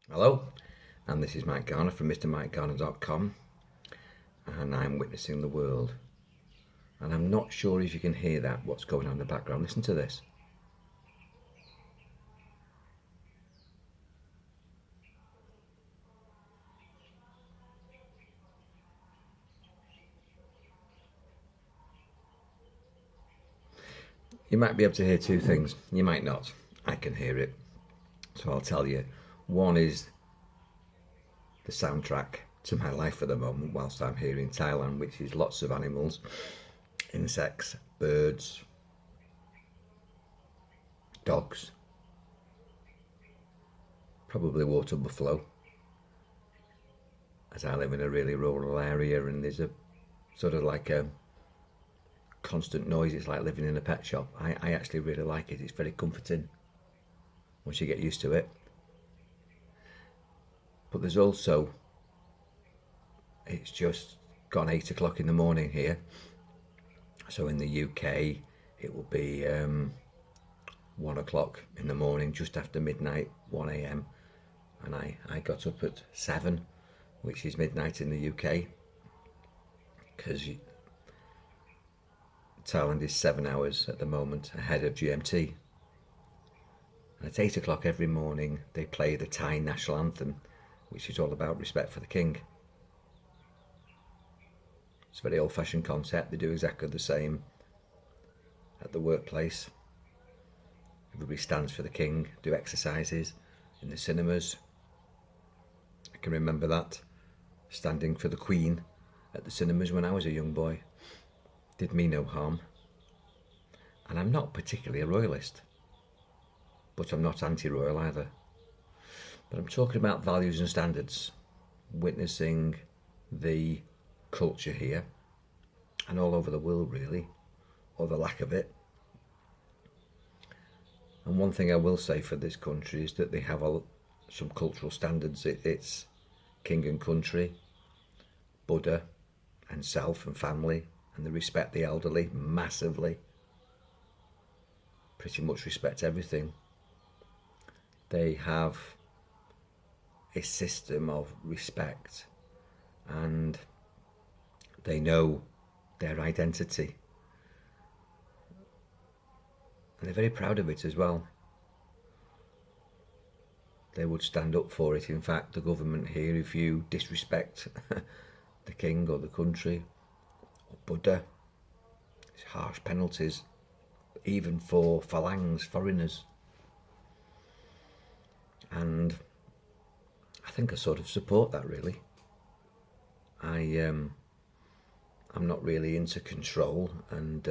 Hello, and this is Mike Garner from MrMikeGarner.com, and I'm witnessing the world. And I'm not sure if you can hear that, what's going on in the background. Listen to this. You might be able to hear two things. You might not. I can hear it. So I'll tell you. One is the soundtrack to my life at the moment whilst I'm here in Thailand, which is lots of animals, insects, birds, dogs, probably water buffalo, as I live in a really rural area and there's a sort of like a constant noise. It's like living in a pet shop. I actually really like it. It's very comforting once you get used to it. But there's also, it's just gone 8 o'clock in the morning here. So in the UK, it will be 1 o'clock in the morning, just after midnight, 1 a.m. And I got up at 7, which is midnight in the UK, because Thailand is 7 hours at the moment ahead of GMT. And at 8 o'clock every morning, they play the Thai national anthem, which is all about respect for the king. It's a very old-fashioned concept. They do exactly the same at the workplace. Everybody stands for the king, do exercises in the cinemas. I can remember that, standing for the Queen at the cinemas when I was a young boy. Did me no harm. And I'm not particularly a royalist, but I'm not anti-royal either. But I'm talking about values and standards, witnessing the culture here and all over the world really, or the lack of it. And one thing I will say for this country is that they have some cultural standards. It's king and country, Buddha and self and family, and they respect the elderly massively. Pretty much respect everything. They have a system of respect and they know their identity. And they're very proud of it as well. They would stand up for it. In fact, the government here, if you disrespect the king or the country or Buddha, it's harsh penalties, even for phalangs, foreigners. And I think I sort of support that really. I'm not really into control and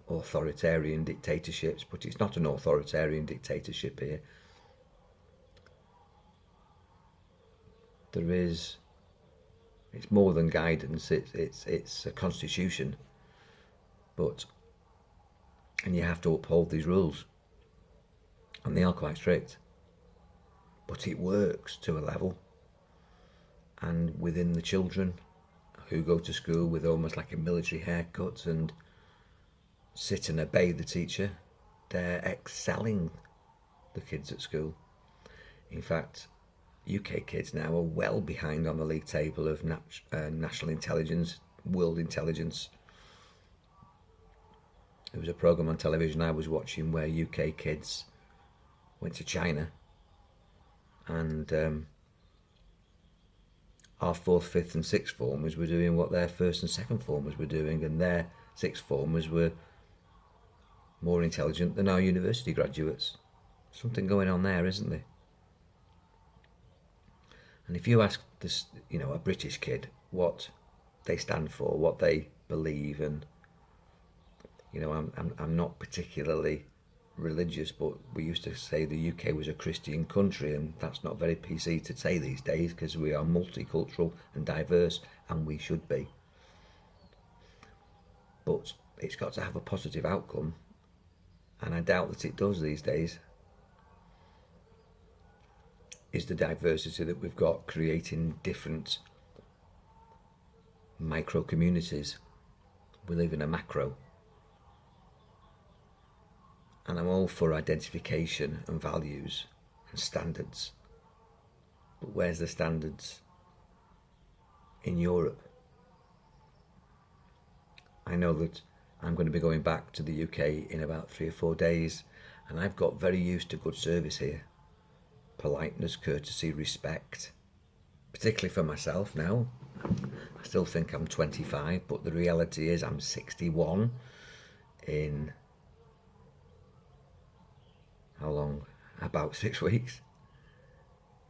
authoritarian dictatorships, but it's not an authoritarian dictatorship here. It's more than guidance. It's a constitution, and you have to uphold these rules, and they are quite strict. But it works to a level, and within the children who go to school with almost like a military haircut and sit and obey the teacher, they're excelling, the kids at school. In fact, UK kids now are well behind on the league table of national intelligence, world intelligence. There was a programme on television I was watching where UK kids went to China, and our 4th, 5th and 6th formers were doing what their 1st and 2nd formers were doing, and their 6th formers were more intelligent than our university graduates. Something going on there, isn't there? And if you ask this, a British kid what they stand for, what they believe, and I'm not particularly religious, but we used to say the UK was a Christian country, and that's not very PC to say these days because we are multicultural and diverse, and we should be. But it's got to have a positive outcome, and I doubt that it does these days. Is the diversity that we've got creating different micro communities. We live in a macro. And I'm all for identification and values and standards. But where's the standards in Europe? I know that I'm going to be going back to the UK in about 3 or 4 days, and I've got very used to good service here. Politeness, courtesy, respect, particularly for myself now. I still think I'm 25, but the reality is I'm 61 in, how long? About 6 weeks.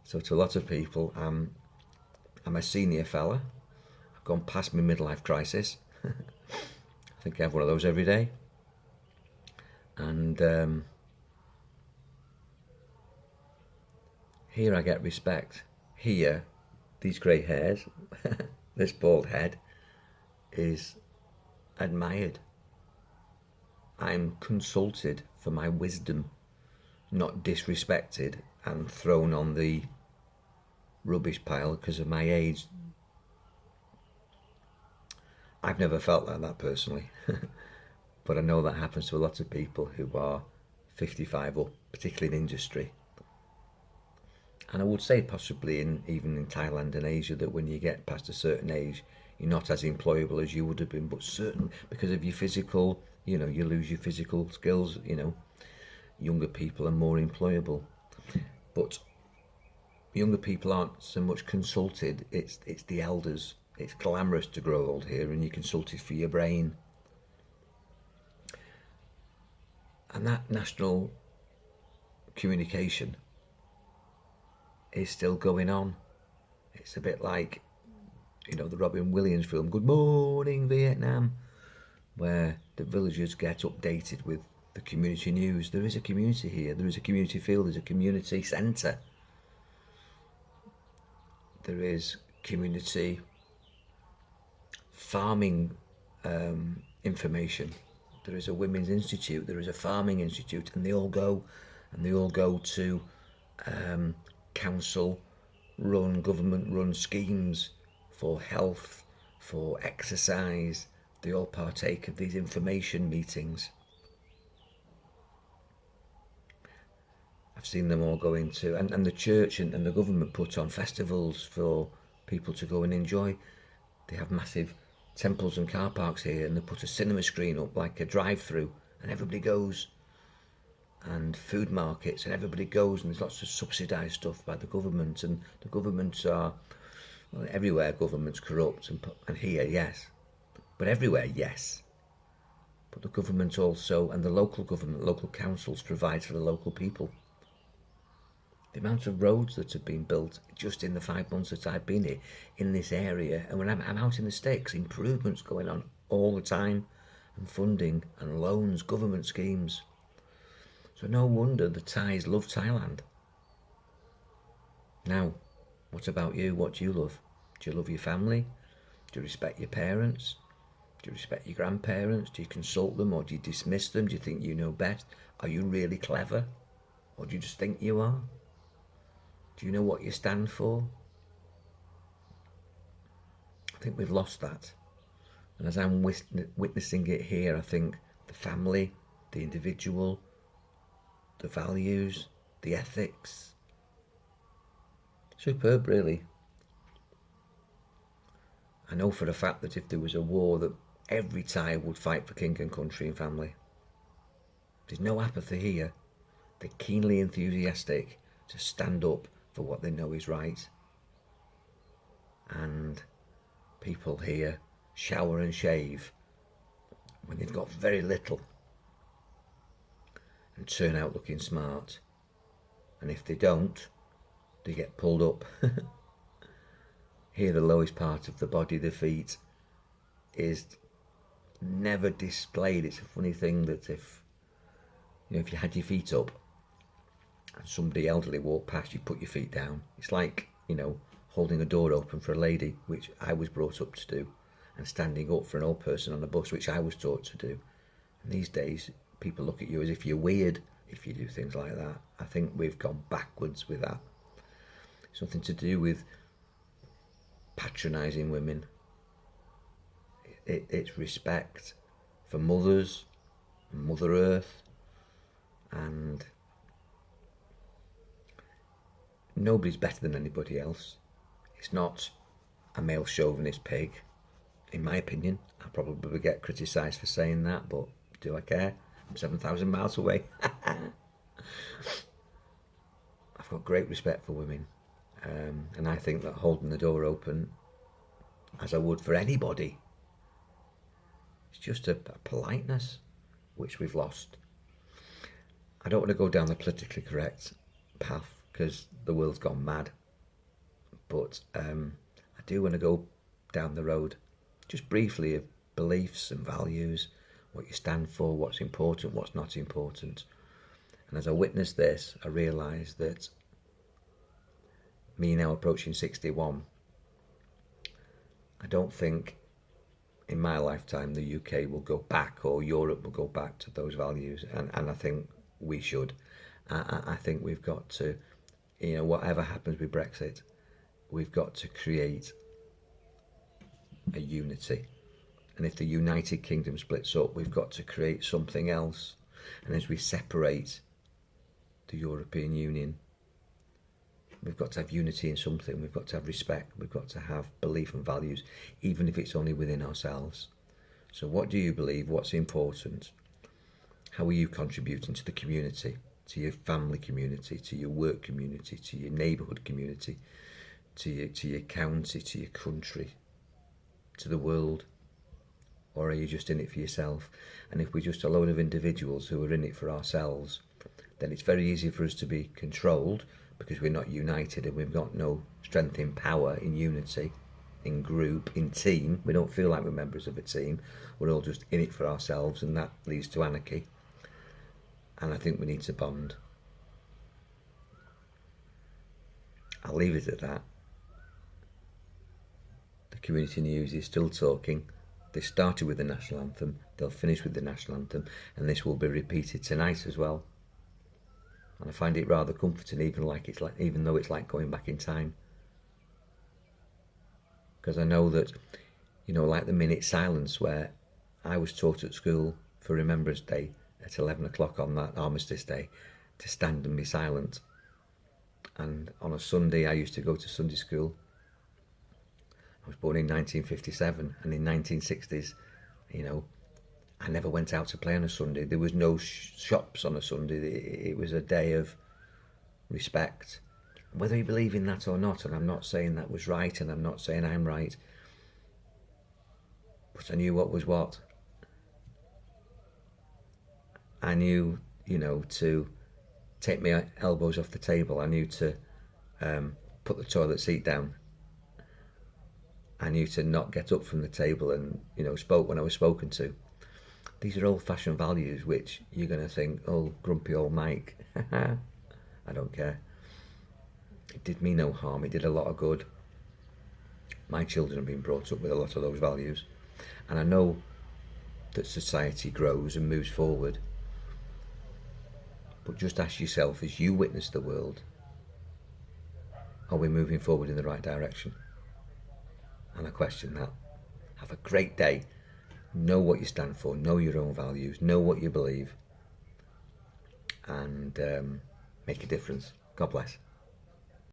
So to a lot of people, I'm a senior fella. I've gone past my midlife crisis. I think I have one of those every day. And here I get respect. Here, these grey hairs, this bald head is admired. I'm consulted for my wisdom, not disrespected and thrown on the rubbish pile because of my age. I've never felt like that personally, but I know that happens to a lot of people who are 55 up, particularly in industry. And I would say possibly even in Thailand and Asia, that when you get past a certain age, you're not as employable as you would have been, but certain because of your physical, you lose your physical skills, younger people are more employable. But younger people aren't so much consulted, it's the elders. It's glamorous to grow old here, and you're consulted for your brain. And that national communication is still going on. It's a bit like, the Robin Williams film, Good Morning Vietnam, where the villagers get updated with the community news. There is a community here, there is a community feel, there's a community centre. There is community farming information. There is a women's institute, there is a farming institute, and they all go to council-run, government-run schemes for health, for exercise. They all partake of these information meetings. I've seen them all go into, and the church and the government put on festivals for people to go and enjoy. They have massive temples and car parks here, and they put a cinema screen up like a drive-through, and everybody goes. And food markets, and everybody goes, and there's lots of subsidised stuff by the government, and the governments are, well, everywhere government's corrupt, and here, yes, but everywhere, yes. But the government also, and the local government, local councils provide for the local people. The amount of roads that have been built just in the 5 months that I've been here in this area, and when I'm out in the sticks, improvements going on all the time, and funding and loans, government schemes. So no wonder the Thais love Thailand. Now, what about you? What do you love? Do you love your family? Do you respect your parents? Do you respect your grandparents? Do you consult them, or do you dismiss them? Do you think you know best? Are you really clever? Or do you just think you are? Do you know what you stand for? I think we've lost that. And as I'm witnessing it here, I think the family, the individual, the values, the ethics. Superb, really. I know for a fact that if there was a war, that every Thai would fight for king and country and family. There's no apathy here. They're keenly enthusiastic to stand up for what they know is right. And people here shower and shave when they've got very little, and turn out looking smart. And if they don't, they get pulled up. Here the lowest part of the body, the feet, is never displayed. It's a funny thing that if you had your feet up and somebody elderly walked past, you put your feet down. It's like, holding a door open for a lady, which I was brought up to do, and standing up for an old person on a bus, which I was taught to do. And these days, people look at you as if you're weird if you do things like that. I think we've gone backwards with that. It's nothing to do with patronising women. It's respect for mothers, Mother Earth, and nobody's better than anybody else. It's not a male chauvinist pig, in my opinion. I'll probably get criticised for saying that, but do I care? I'm 7,000 miles away. I've got great respect for women, and I think that holding the door open, as I would for anybody, it's just a politeness which we've lost. I don't want to go down the politically correct path because the world's gone mad, but I do want to go down the road just briefly of beliefs and values, what you stand for, what's important, what's not important. And as I witnessed this, I realised that me now approaching 61, I don't think in my lifetime the UK will go back, or Europe will go back to those values, and I think we should. I think we've got to, whatever happens with Brexit, we've got to create a unity. And if the United Kingdom splits up, we've got to create something else. And as we separate the European Union, we've got to have unity in something. We've got to have respect. We've got to have belief and values, even if it's only within ourselves. So what do you believe? What's important? How are you contributing to the community, to your family community, to your work community, to your neighbourhood community, to your county, to your country, to the world? Or are you just in it for yourself? And if we're just a load of individuals who are in it for ourselves, then it's very easy for us to be controlled, because we're not united and we've got no strength in power, in unity, in group, in team. We don't feel like we're members of a team. We're all just in it for ourselves, and that leads to anarchy. And I think we need to bond. I'll leave it at that. The community news is still talking. They started with the national anthem, they'll finish with the national anthem, and this will be repeated tonight as well. And I find it rather comforting, even though it's like going back in time. Because I know that, like the minute silence where I was taught at school for Remembrance Day at 11 o'clock on that Armistice Day to stand and be silent. And on a Sunday, I used to go to Sunday school. I was born in 1957, and in 1960s, I never went out to play on a Sunday. There was no shops on a Sunday. It was a day of respect. Whether you believe in that or not, and I'm not saying that was right, and I'm not saying I'm right, but I knew what was what. I knew, to take my elbows off the table. I knew to put the toilet seat down. I knew to not get up from the table and, spoke when I was spoken to. These are old-fashioned values which you're going to think, oh, grumpy old Mike. I don't care. It did me no harm. It did a lot of good. My children have been brought up with a lot of those values. And I know that society grows and moves forward. But just ask yourself, as you witness the world, are we moving forward in the right direction? And I question that. Have a great day. Know what you stand for. Know your own values. Know what you believe. And make a difference. God bless.